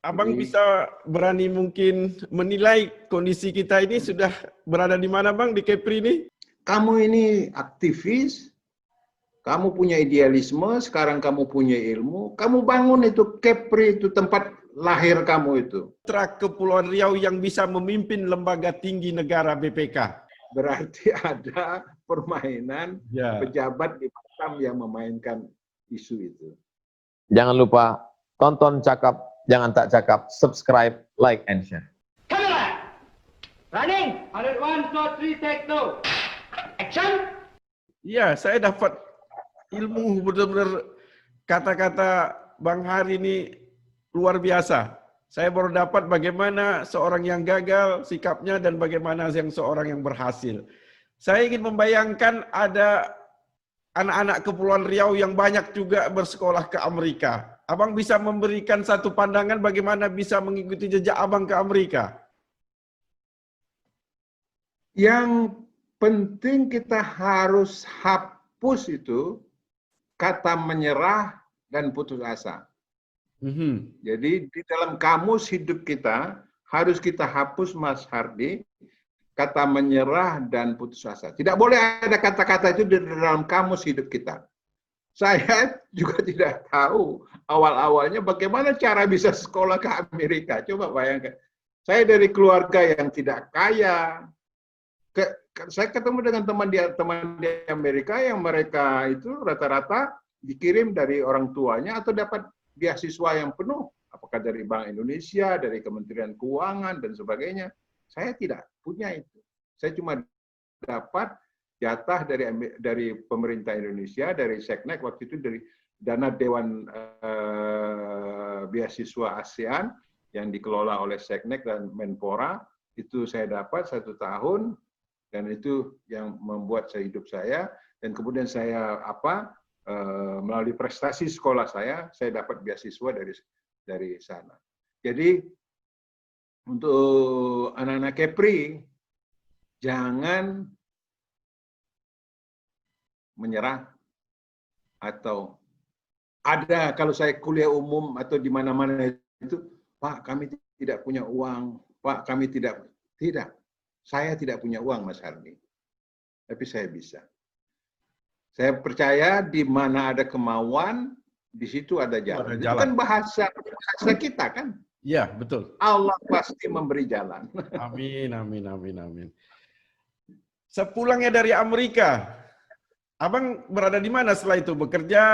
Abang Jadi, bisa berani mungkin menilai kondisi kita ini sudah berada di mana Bang di Kepri ini? kamu ini aktivis, kamu punya idealisme, sekarang kamu punya ilmu, kamu bangun itu Kepri, itu tempat lahir kamu itu. Putra Kepulauan Riau yang bisa memimpin lembaga tinggi negara BPK. Berarti ada permainan Ya. pejabat di Batam yang memainkan isu itu. Jangan lupa tonton Cakap, jangan tak cakap, subscribe, like, and share. Camera! Running! 101, 2, 3, take 2. Action! Ya, saya dapat ilmu benar-benar kata-kata Bang Hari ini luar biasa. Saya baru dapat bagaimana seorang yang gagal sikapnya dan bagaimana yang seorang yang berhasil. Saya ingin membayangkan ada anak-anak Kepulauan Riau yang banyak juga bersekolah ke Amerika. Abang bisa memberikan satu pandangan bagaimana bisa mengikuti jejak Abang ke Amerika? Yang penting kita harus hapus itu kata menyerah dan putus asa. Jadi di dalam kamus hidup kita harus kita hapus, Mas Hardy, kata menyerah dan putus asa. Tidak boleh ada kata-kata itu di dalam kamus hidup kita. Saya juga tidak tahu awal-awalnya bagaimana cara bisa sekolah ke Amerika. Coba bayangkan. Saya dari keluarga yang tidak kaya. Saya ketemu dengan teman di Amerika yang mereka itu rata-rata dikirim dari orang tuanya atau dapat beasiswa yang penuh. Apakah dari Bank Indonesia, dari Kementerian Keuangan, dan sebagainya. Saya tidak punya itu. Saya cuma dapat jatah dari pemerintah Indonesia, dari Seknek, waktu itu dari dana Dewan Beasiswa ASEAN yang dikelola oleh Seknek dan Menpora. Itu saya dapat 1 tahun, dan itu yang membuat saya hidup saya. Dan kemudian saya melalui prestasi sekolah saya dapat beasiswa dari sana. Jadi untuk anak-anak Kepri, jangan menyerah. Atau ada, kalau saya kuliah umum atau di mana-mana itu, Pak, kami tidak punya uang, Pak, kami tidak. Saya tidak punya uang, Mas Hardy, tapi saya bisa. Saya percaya di mana ada kemauan, di situ ada jalan. Itu kan bahasa kita kan? Iya, betul. Allah pasti memberi jalan. Amin, amin, amin, amin. Sepulangnya dari Amerika, Abang berada di mana setelah itu bekerja,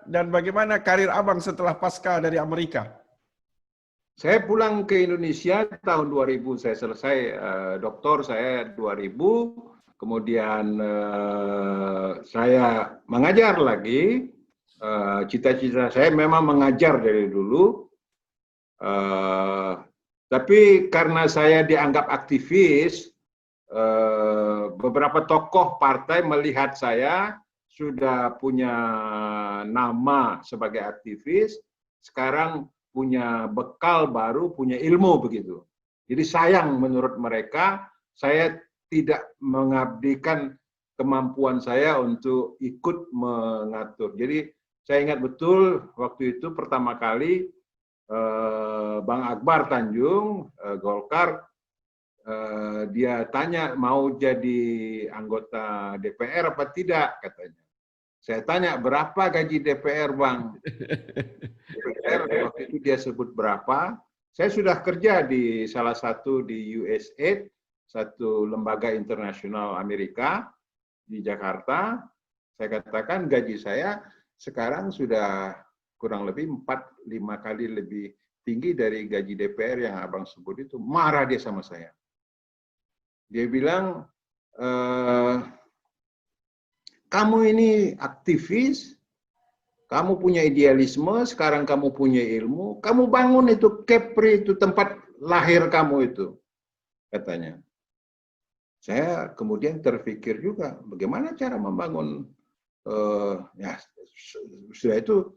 dan bagaimana karir Abang setelah pasca dari Amerika? Saya pulang ke Indonesia tahun 2000, saya selesai doktor saya 2000. Kemudian saya mengajar lagi. Cita-cita saya memang mengajar dari dulu. Tapi karena saya dianggap aktivis, beberapa tokoh partai melihat saya sudah punya nama sebagai aktivis, sekarang punya bekal baru, punya ilmu begitu. Jadi sayang menurut mereka, saya tidak mengabdikan kemampuan saya untuk ikut mengatur. Jadi saya ingat betul waktu itu pertama kali Bang Akbar Tanjung, Golkar, dia tanya mau jadi anggota DPR apa tidak, katanya. Saya tanya, berapa gaji DPR, Bang? DPR waktu itu dia sebut berapa. Saya sudah kerja di salah satu di USAID, satu lembaga internasional Amerika di Jakarta. Saya katakan gaji saya sekarang sudah kurang lebih 4-5 kali lebih tinggi dari gaji DPR yang Abang sebut itu. Marah dia sama saya. Dia bilang, kamu ini aktivis, kamu punya idealisme, sekarang kamu punya ilmu, kamu bangun itu Kepri, itu tempat lahir kamu itu, katanya. Saya kemudian terpikir juga, bagaimana cara membangun, ya sudah itu,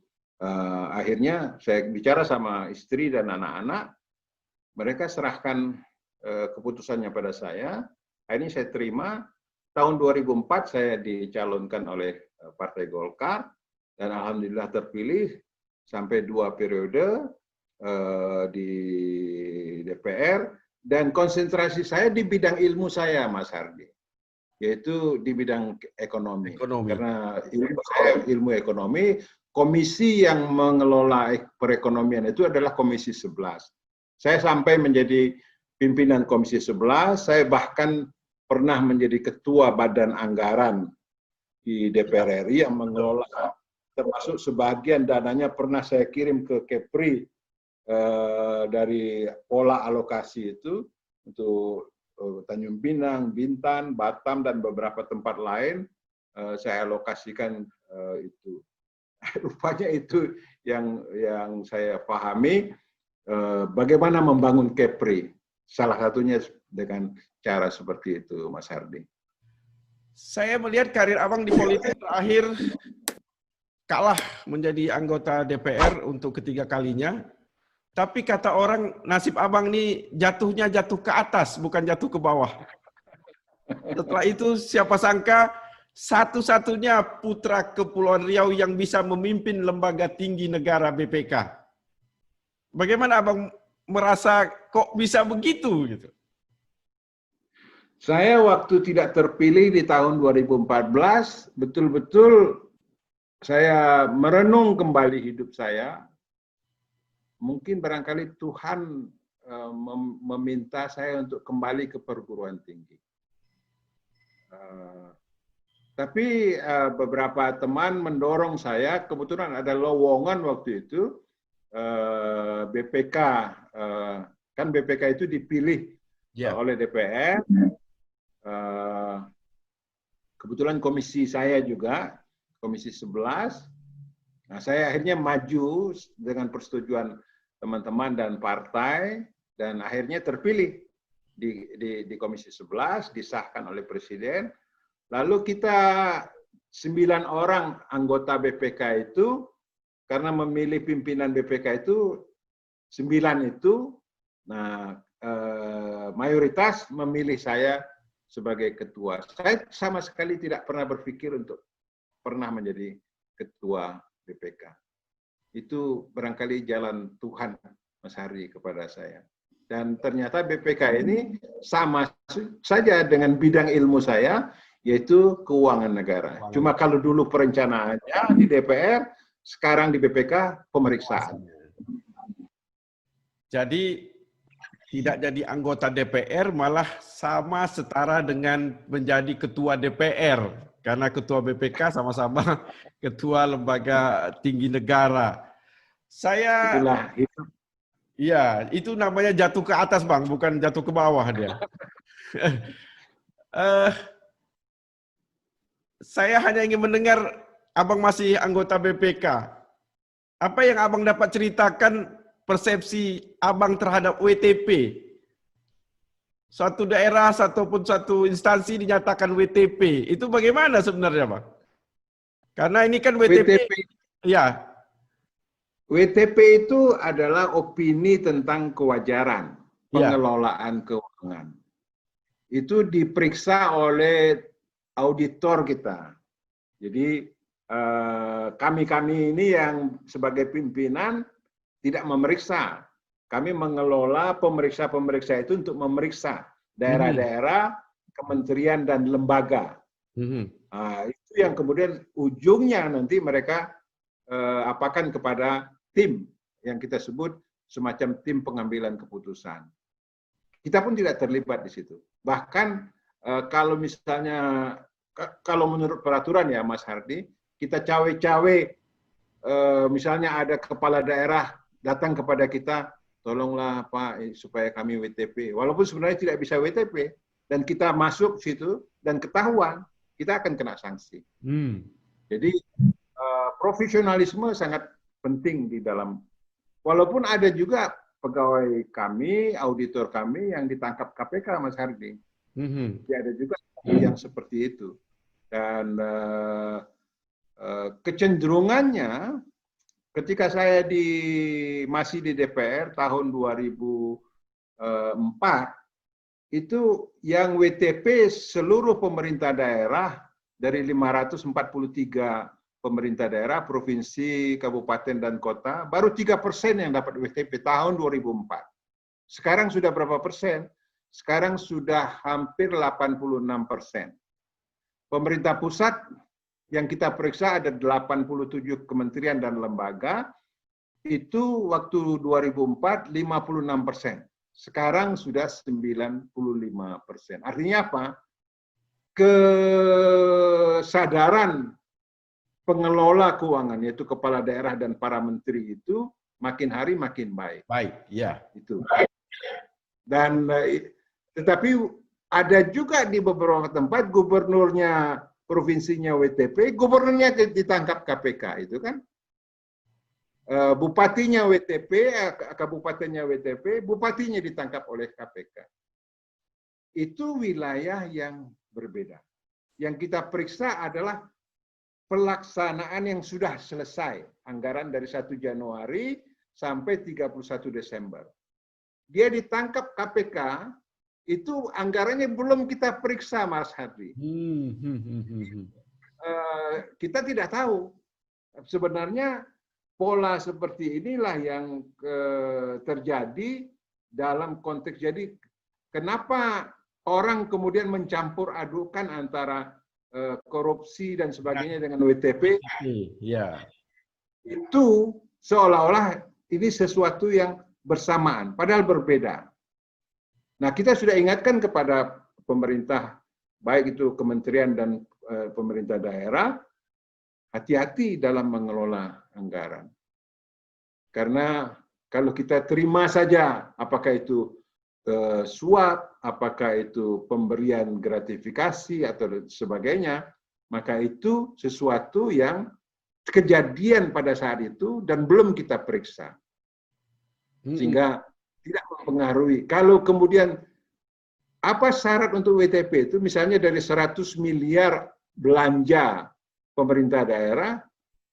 akhirnya saya bicara sama istri dan anak-anak, mereka serahkan keputusannya pada saya, akhirnya saya terima. Tahun 2004 saya dicalonkan oleh Partai Golkar, dan alhamdulillah terpilih sampai 2 periode. di DPR, dan konsentrasi saya di bidang ilmu saya, Mas Hardi, yaitu di bidang ekonomi. Karena ilmu saya ilmu ekonomi, komisi yang mengelola perekonomian itu adalah Komisi 11. Saya sampai menjadi pimpinan Komisi 11, saya bahkan pernah menjadi ketua Badan Anggaran di DPR RI yang mengelola, termasuk sebagian dananya pernah saya kirim ke Kepri dari pola alokasi itu untuk Tanjung Pinang, Bintan, Batam, dan beberapa tempat lain saya alokasikan itu. Rupanya itu yang saya pahami, bagaimana membangun Kepri. Salah satunya dengan cara seperti itu, Mas Hardi. Saya melihat karir Abang di politik terakhir kalah menjadi anggota DPR untuk ketiga kalinya. Tapi kata orang, nasib Abang ini jatuhnya jatuh ke atas, bukan jatuh ke bawah. Setelah itu siapa sangka satu-satunya putra Kepulauan Riau yang bisa memimpin lembaga tinggi negara BPK. Bagaimana Abang merasa kok bisa begitu gitu? Saya waktu tidak terpilih di tahun 2014, betul-betul saya merenung kembali hidup saya. Mungkin barangkali Tuhan meminta saya untuk kembali ke perguruan tinggi. Tapi beberapa teman mendorong saya, kebetulan ada lowongan waktu itu, BPK, kan BPK itu dipilih oleh DPR, kebetulan komisi saya juga, komisi 11, nah saya akhirnya maju dengan persetujuan teman-teman dan partai, dan akhirnya terpilih di komisi 11, disahkan oleh Presiden, lalu kita 9 orang anggota BPK itu, karena memilih pimpinan BPK itu 9 itu, nah mayoritas memilih saya sebagai ketua. Saya sama sekali tidak pernah berpikir untuk pernah menjadi ketua BPK. Itu barangkali jalan Tuhan, Mas Hari, kepada saya. Dan ternyata BPK ini sama saja dengan bidang ilmu saya, yaitu keuangan negara. Cuma kalau dulu perencanaannya di DPR, sekarang di BPK pemeriksaan. Jadi tidak jadi anggota DPR malah sama setara dengan menjadi ketua DPR. Karena ketua BPK sama-sama ketua lembaga tinggi negara. Saya Itulah itu. Iya, itu namanya jatuh ke atas, Bang, bukan jatuh ke bawah dia. Saya hanya ingin mendengar Abang masih anggota BPK. Apa yang Abang dapat ceritakan persepsi Abang terhadap WTP? Suatu daerah ataupun suatu instansi dinyatakan WTP. Itu bagaimana sebenarnya, Bang? Karena ini kan WTP. Ya. WTP itu adalah opini tentang kewajaran pengelolaan keuangan. Itu diperiksa oleh auditor kita. Jadi kami-kami ini yang sebagai pimpinan tidak memeriksa. Kami mengelola pemeriksa-pemeriksa itu untuk memeriksa daerah-daerah, kementerian, dan lembaga. Itu yang kemudian ujungnya nanti mereka apakan kepada tim yang kita sebut semacam tim pengambilan keputusan. Kita pun tidak terlibat di situ. Bahkan kalau misalnya, kalau menurut peraturan ya Mas Hardi, kita cawe-cawe, misalnya ada kepala daerah datang kepada kita, tolonglah Pak supaya kami WTP. Walaupun sebenarnya tidak bisa WTP, dan kita masuk situ dan ketahuan, kita akan kena sanksi. Jadi profesionalisme sangat penting di dalam, walaupun ada juga pegawai kami, auditor kami yang ditangkap KPK, Mas Hardi. Ya, ada juga yang seperti itu. Dan kecenderungannya ketika saya masih di DPR tahun 2004, itu yang WTP seluruh pemerintah daerah dari 543 pemerintah daerah, provinsi, kabupaten, dan kota, baru 3% yang dapat WTP tahun 2004. Sekarang sudah berapa persen? Sekarang sudah hampir 86%. Pemerintah pusat yang kita periksa ada 87 kementerian dan lembaga, itu waktu 2004 56%. Sekarang sudah 95%. Artinya apa? Kesadaran pengelola keuangan, yaitu kepala daerah dan para menteri itu makin hari makin baik. Baik, ya. Itu. Dan tetapi ada juga di beberapa tempat gubernurnya provinsinya WTP, gubernurnya ditangkap KPK, itu kan. Bupatinya WTP, kabupatennya WTP, bupatinya ditangkap oleh KPK. Itu wilayah yang berbeda. Yang kita periksa adalah pelaksanaan yang sudah selesai, anggaran dari 1 Januari sampai 31 Desember. Dia ditangkap KPK, itu anggarannya belum kita periksa, Mas Hadri. Kita tidak tahu. Sebenarnya pola seperti inilah yang terjadi dalam konteks, jadi kenapa orang kemudian mencampur adukan antara korupsi dan sebagainya dengan WTP, ya. Itu seolah-olah ini sesuatu yang bersamaan, padahal berbeda. Nah, kita sudah ingatkan kepada pemerintah, baik itu kementerian dan pemerintah daerah, hati-hati dalam mengelola anggaran. Karena kalau kita terima saja, apakah itu suap, apakah itu pemberian gratifikasi atau sebagainya, maka itu sesuatu yang kejadian pada saat itu dan belum kita periksa. Sehingga tidak mempengaruhi. Kalau kemudian apa syarat untuk WTP itu, misalnya dari 100 miliar belanja pemerintah daerah,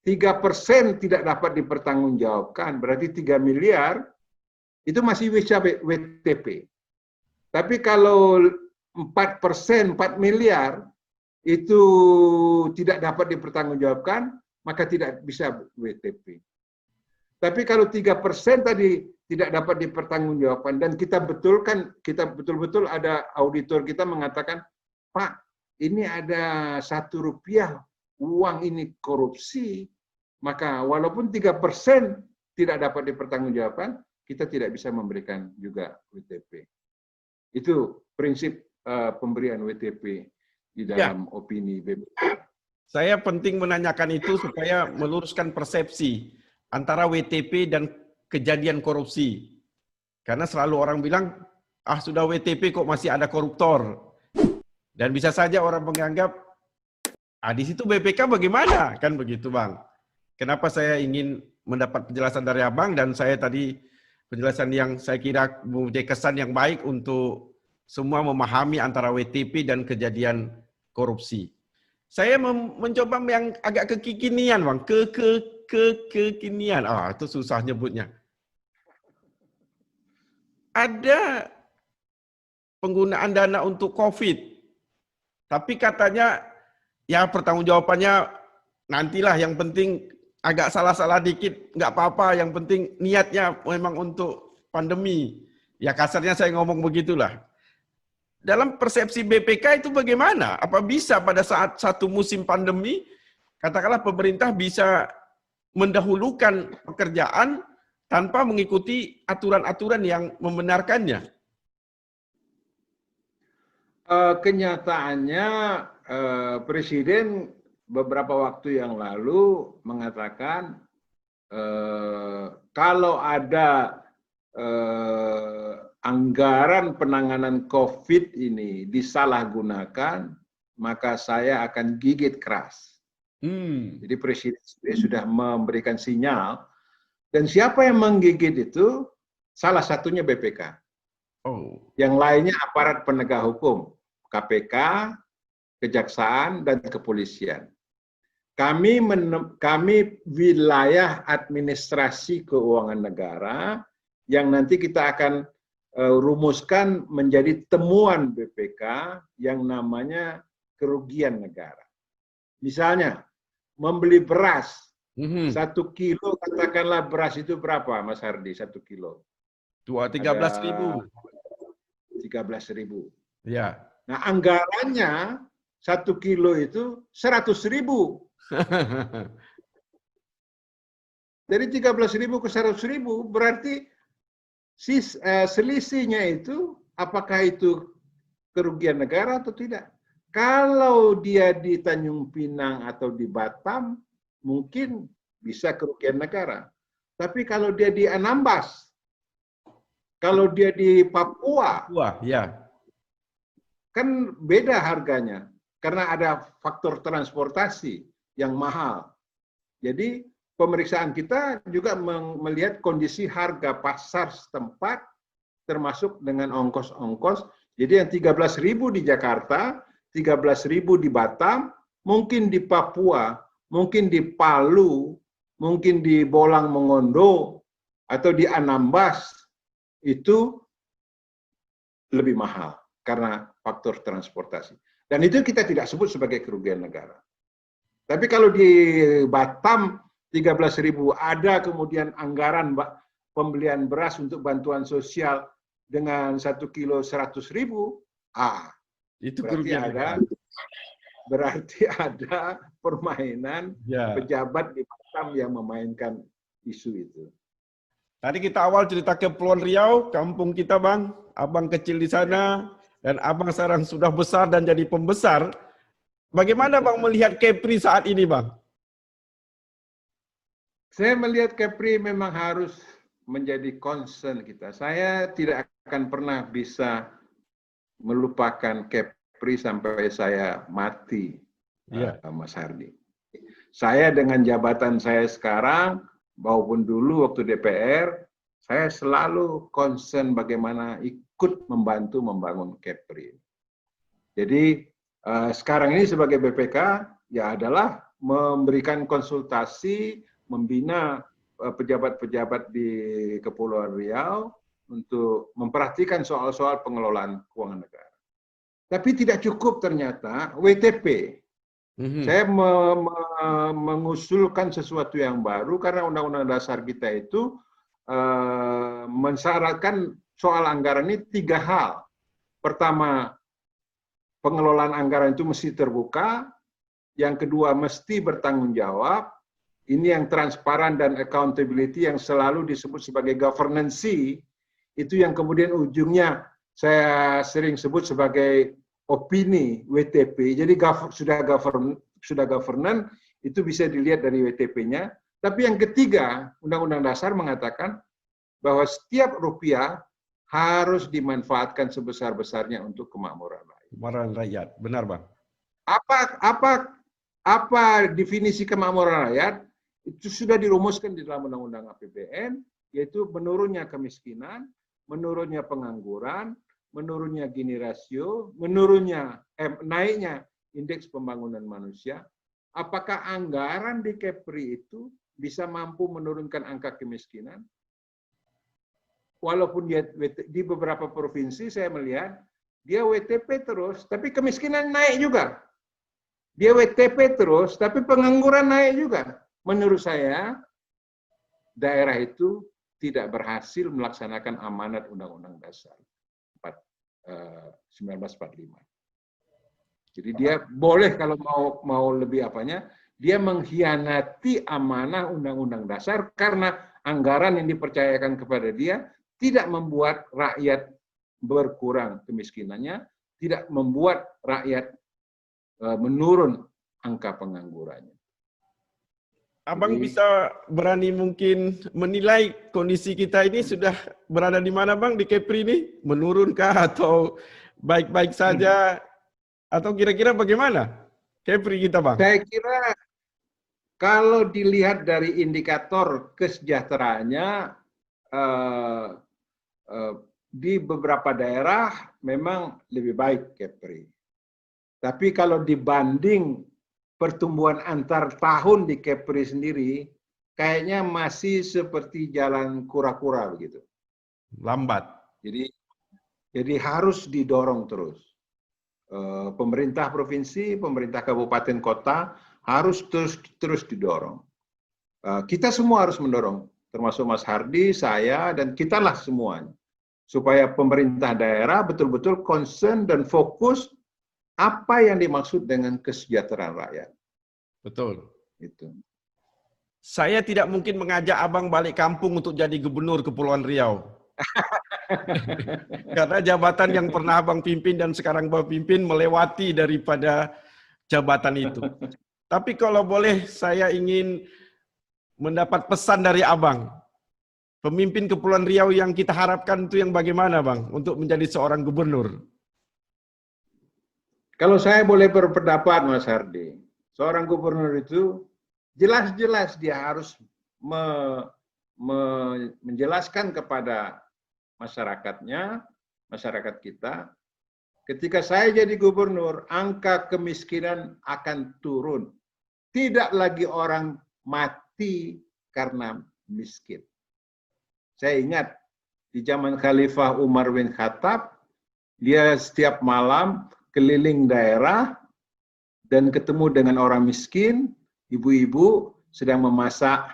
3% tidak dapat dipertanggungjawabkan, berarti 3 miliar itu masih bisa WTP. Tapi kalau 4%, 4 miliar itu tidak dapat dipertanggungjawabkan, maka tidak bisa WTP. Tapi kalau 3% tadi tidak dapat dipertanggungjawabkan, dan kita betul-betul ada auditor kita mengatakan, Pak, ini ada 1 rupiah uang ini korupsi, maka walaupun 3% tidak dapat dipertanggungjawabkan, kita tidak bisa memberikan juga WTP. Itu prinsip pemberian WTP di dalam opini BPK. Saya penting menanyakan itu supaya meluruskan persepsi antara WTP dan kejadian korupsi. Karena selalu orang bilang, sudah WTP kok masih ada koruptor. Dan bisa saja orang menganggap, di situ BPK bagaimana? Kan begitu, Bang. Kenapa saya ingin mendapat penjelasan dari Abang, dan saya tadi penjelasan yang saya kira mempunyai kesan yang baik untuk semua memahami antara WTP dan kejadian korupsi. Saya mencoba yang agak kekinian, Bang. Kekinian. Itu susah nyebutnya. Ada penggunaan dana untuk COVID. Tapi katanya, ya pertanggungjawabannya nantilah, yang penting agak salah-salah dikit, nggak apa-apa, yang penting niatnya memang untuk pandemi. Ya kasarnya saya ngomong begitulah. Dalam persepsi BPK itu bagaimana? Apa bisa pada saat satu musim pandemi, katakanlah pemerintah bisa mendahulukan pekerjaan tanpa mengikuti aturan-aturan yang membenarkannya? Kenyataannya Presiden beberapa waktu yang lalu mengatakan kalau ada anggaran penanganan COVID ini disalahgunakan, maka saya akan gigit keras. Jadi Presiden sudah memberikan sinyal, dan siapa yang menggigit itu? Salah satunya BPK. Yang lainnya aparat penegak hukum, KPK, Kejaksaan, dan Kepolisian. Kami wilayah administrasi keuangan negara yang nanti kita akan rumuskan menjadi temuan BPK yang namanya kerugian negara. Misalnya, membeli beras. Mhm. 1 kilo, katakanlah beras itu berapa, Mas Hardi? 1 kilo. 13.000. 13.000. Ya. Nah, anggarannya 1 kilo itu 100.000. Dari 13.000 ke 100.000 berarti selisihnya itu apakah itu kerugian negara atau tidak? Kalau dia di Tanjung Pinang atau di Batam mungkin bisa kerugian negara. Tapi kalau dia di Anambas, kalau dia di Papua, Wah, ya. kan beda harganya karena ada faktor transportasi yang mahal. Jadi pemeriksaan kita juga melihat kondisi harga pasar setempat termasuk dengan ongkos-ongkos. Jadi yang 13.000 di Jakarta, 13.000 di Batam, mungkin di Papua, mungkin di Palu, mungkin di Bolang Mongondo atau di Anambas itu lebih mahal karena faktor transportasi. Dan itu kita tidak sebut sebagai kerugian negara. Tapi kalau di Batam 13.000 ada kemudian anggaran pembelian beras untuk bantuan sosial dengan 1 kilo 100.000, Itu berarti kerugian negara. ada permainan Ya. pejabat di Batam yang memainkan isu itu. Tadi kita awal cerita ke Kepulauan Riau, kampung kita Bang, Abang kecil di sana, dan Abang sekarang sudah besar dan jadi pembesar. Bagaimana Bang melihat Kepri saat ini Bang? Saya melihat Kepri memang harus menjadi concern kita. Saya tidak akan pernah bisa melupakan Kepri sampai saya mati, Mas Hardi. Saya dengan jabatan saya sekarang, maupun dulu waktu DPR, saya selalu concern bagaimana ikut membantu membangun Kepri. Jadi sekarang ini sebagai BPK ya adalah memberikan konsultasi, membina pejabat-pejabat di Kepulauan Riau untuk memperhatikan soal-soal pengelolaan keuangan negara. Tapi tidak cukup ternyata WTP. Saya mengusulkan sesuatu yang baru karena Undang-Undang Dasar kita itu mensyaratkan soal anggaran ini 3 hal. Pertama, pengelolaan anggaran itu mesti terbuka. Yang kedua, mesti bertanggung jawab. Ini yang transparan dan accountability yang selalu disebut sebagai governance, itu yang kemudian ujungnya saya sering sebut sebagai opini WTP. Jadi sudah governance itu bisa dilihat dari WTP-nya. Tapi yang ketiga, Undang-Undang Dasar mengatakan bahwa setiap rupiah harus dimanfaatkan sebesar-besarnya untuk kemakmuran rakyat. Kemakmuran rakyat, benar Bang. Apa definisi kemakmuran rakyat? Itu sudah dirumuskan di dalam Undang-Undang APBN, yaitu menurunnya kemiskinan, menurunnya pengangguran, menurunnya Gini rasio, naiknya indeks pembangunan manusia. Apakah anggaran di Kepri itu bisa mampu menurunkan angka kemiskinan? Walaupun dia di beberapa provinsi saya melihat dia WTP terus, tapi kemiskinan naik juga. Dia WTP terus, tapi pengangguran naik juga. Menurut saya, daerah itu tidak berhasil melaksanakan amanat Undang-Undang Dasar 1945. Jadi dia boleh kalau mau lebih apanya, dia mengkhianati amanah Undang-Undang Dasar karena anggaran yang dipercayakan kepada dia tidak membuat rakyat berkurang kemiskinannya, tidak membuat rakyat menurun angka penganggurannya. Abang bisa berani mungkin menilai kondisi kita ini sudah berada di mana Bang di Kepri ini? Menurunkah atau baik-baik saja? Atau kira-kira bagaimana Kepri kita Bang? Saya kira kalau dilihat dari indikator kesejahteraannya, di beberapa daerah memang lebih baik Kepri. Tapi kalau dibanding pertumbuhan antar tahun di Kepri sendiri, kayaknya masih seperti jalan kura-kura begitu. Lambat. Jadi harus didorong terus. Pemerintah provinsi, pemerintah kabupaten kota harus terus didorong. Kita semua harus mendorong, termasuk Mas Hardi, saya, dan kitalah semuanya. Supaya pemerintah daerah betul-betul concern dan fokus apa yang dimaksud dengan kesejahteraan rakyat. Betul. Itu. Saya tidak mungkin mengajak abang balik kampung untuk jadi gubernur Kepulauan Riau. Karena jabatan yang pernah abang pimpin dan sekarang abang pimpin melewati daripada jabatan itu. Tapi kalau boleh saya ingin mendapat pesan dari abang. Pemimpin Kepulauan Riau yang kita harapkan itu yang bagaimana bang untuk menjadi seorang gubernur? Kalau saya boleh berpendapat Mas Hardi, seorang gubernur itu jelas-jelas dia harus menjelaskan kepada masyarakatnya, masyarakat kita, ketika saya jadi gubernur, angka kemiskinan akan turun. Tidak lagi orang mati karena miskin. Saya ingat di zaman Khalifah Umar bin Khattab, dia setiap malam keliling daerah dan ketemu dengan orang miskin, ibu-ibu sedang memasak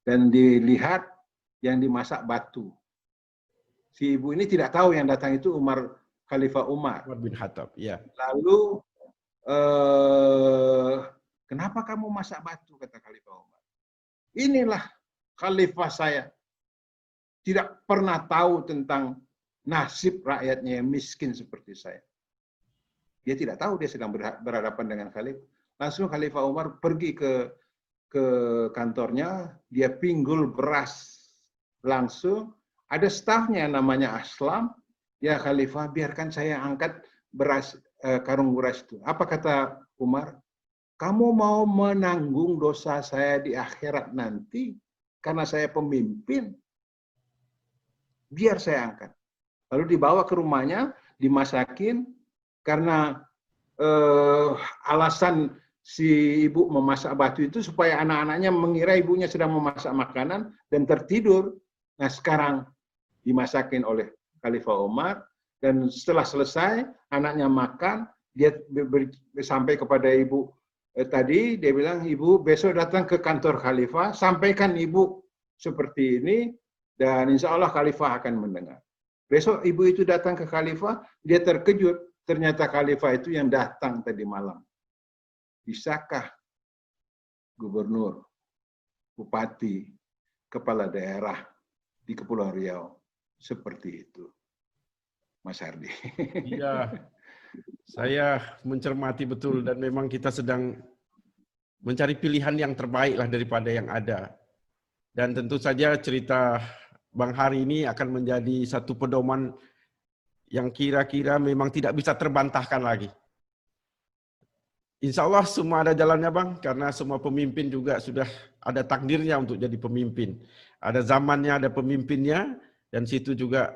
dan dilihat yang dimasak batu. Si ibu ini tidak tahu yang datang itu Khalifah Umar. Umar bin Khattab, ya. Lalu, kenapa kamu masak batu, kata Khalifah Umar. Inilah Khalifah saya. Tidak pernah tahu tentang nasib rakyatnya yang miskin seperti saya. Dia tidak tahu dia sedang berhadapan dengan Khalifah. Langsung Khalifah Umar pergi ke kantornya, dia pinggul beras langsung. Ada stafnya namanya Aslam. Ya Khalifah, biarkan saya angkat karung beras itu. Apa kata Umar? Kamu mau menanggung dosa saya di akhirat nanti karena saya pemimpin? Biar saya angkat. Lalu dibawa ke rumahnya, dimasakin, karena alasan si ibu memasak batu itu supaya anak-anaknya mengira ibunya sedang memasak makanan dan tertidur. Nah sekarang dimasakin oleh Khalifah Umar, dan setelah selesai anaknya makan, dia sampai kepada ibu tadi, dia bilang, ibu besok datang ke kantor Khalifah, sampaikan ibu seperti ini, dan insya Allah Khalifah akan mendengar. Besok ibu itu datang ke Khalifah, dia terkejut, ternyata Khalifah itu yang datang tadi malam. Bisakah gubernur, bupati, kepala daerah di Kepulauan Riau seperti itu, Mas Hardi? Iya, saya mencermati betul dan memang kita sedang mencari pilihan yang terbaik lah daripada yang ada. Dan tentu saja cerita Bang Hari ini akan menjadi satu pedoman yang kira-kira memang tidak bisa terbantahkan lagi. Insya Allah semua ada jalannya Bang, karena semua pemimpin juga sudah ada takdirnya untuk jadi pemimpin. Ada zamannya, ada pemimpinnya, dan situ juga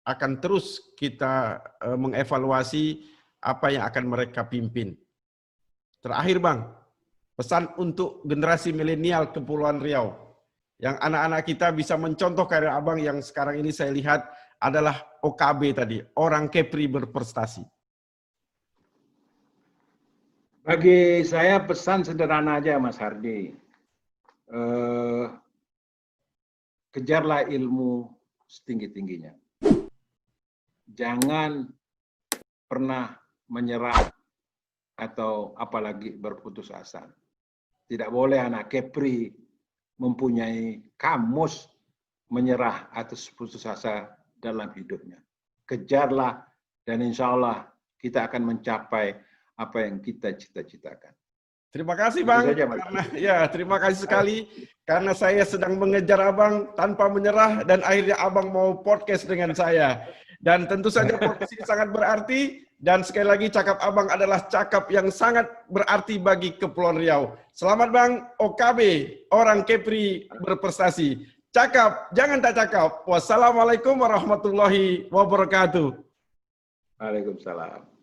akan terus kita mengevaluasi apa yang akan mereka pimpin. Terakhir Bang, pesan untuk generasi milenial Kepulauan Riau. Yang anak-anak kita bisa mencontoh karya abang yang sekarang ini saya lihat adalah OKB tadi, orang Kepri berprestasi. Bagi saya pesan sederhana aja Mas Hardi. Kejarlah ilmu setinggi-tingginya. Jangan pernah menyerah atau apalagi berputus asa. Tidak boleh anak Kepri mempunyai kamus menyerah atau putus asa dalam hidupnya. Kejarlah dan insya Allah kita akan mencapai apa yang kita cita-citakan. Terima kasih Bang, terima kasih sekali karena saya sedang mengejar abang tanpa menyerah dan akhirnya abang mau podcast dengan saya. Dan tentu saja podcast ini sangat berarti dan sekali lagi cakap abang adalah cakap yang sangat berarti bagi Kepulauan Riau. Selamat Bang, OKB, orang Kepri berprestasi. Cakap, jangan tak cakap. Wassalamualaikum warahmatullahi wabarakatuh. Waalaikumsalam.